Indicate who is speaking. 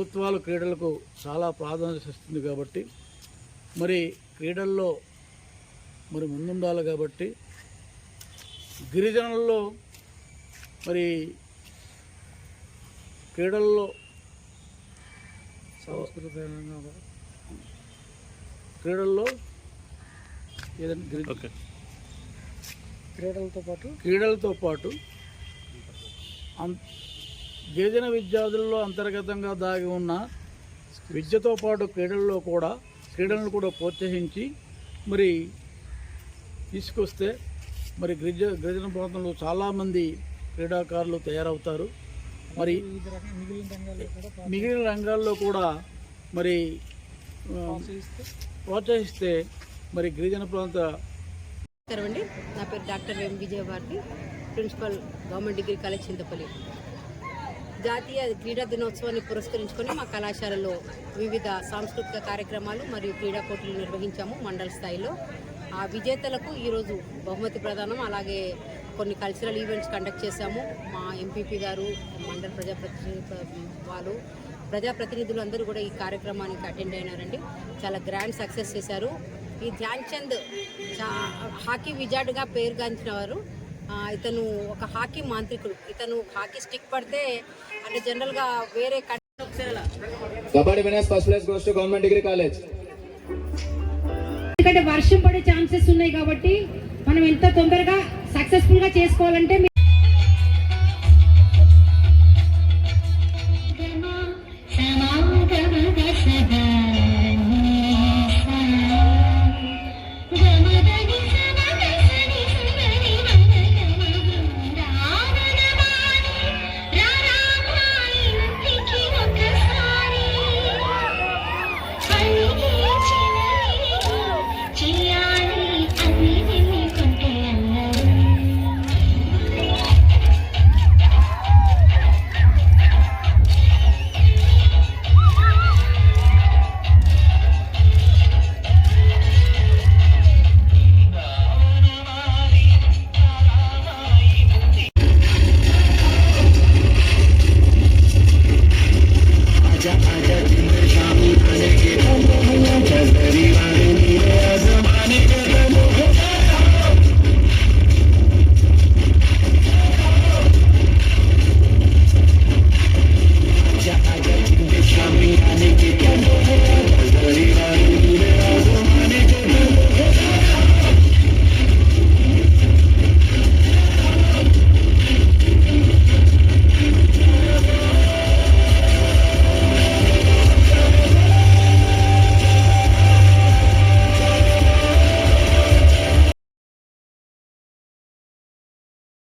Speaker 1: ప్రభుత్వాలు క్రీడలకు చాలా ప్రాధాన్యత ఇస్తుంది కాబట్టి మరి క్రీడల్లో మరి ముందుండాలి కాబట్టి గిరిజనుల్లో మరి క్రీడల్లో ఏదైనా క్రీడలతో పాటు గిరిజన విద్యార్థుల్లో అంతర్గతంగా దాగి ఉన్న విద్యతో పాటు క్రీడలను కూడా ప్రోత్సహించి మరి తీసుకొస్తే మరి గిరిజన ప్రాంతంలో చాలామంది క్రీడాకారులు తయారవుతారు. మరి మిగిలిన రంగాల్లో కూడా మరి ప్రోత్సహిస్తే మరి గిరిజన ప్రాంత.
Speaker 2: నా పేరు doctor M Vijayabharathi, principal government degree college Chintapalli. జాతీయ క్రీడా దినోత్సవాన్ని పురస్కరించుకొని మా కళాశాలలో వివిధ సాంస్కృతిక కార్యక్రమాలు మరియు క్రీడా పోటీలు నిర్వహించాము మండల స్థాయిలో. ఆ విజేతలకు ఈరోజు బహుమతి ప్రదానం, అలాగే కొన్ని కల్చరల్ ఈవెంట్స్ కండక్ట్ చేశాము. మా ఎంపీపీ గారు, మండల ప్రజాప్రతినిధులు అందరూ కూడా ఈ కార్యక్రమానికి అటెండ్ అయినారండి. చాలా గ్రాండ్ సక్సెస్ చేశారు. ఈ ధ్యాన్ చంద్ హాకీ విజార్డ్గా పేరుగాంచిన వారు. ఇతను ఒక హాకీ మాంత్రికుడు. ఇతను హాకీ స్టిక్ పడితే అంటే జనరల్గా వేరే
Speaker 3: kabaddi winners first place goes to government degree college.
Speaker 4: ఎందుకంటే వర్షం పడే ఛాన్సెస్ ఉన్నాయి కాబట్టి మనం ఎంత తొందరగా సక్సెస్ఫుల్ గా చేసుకోవాలంటే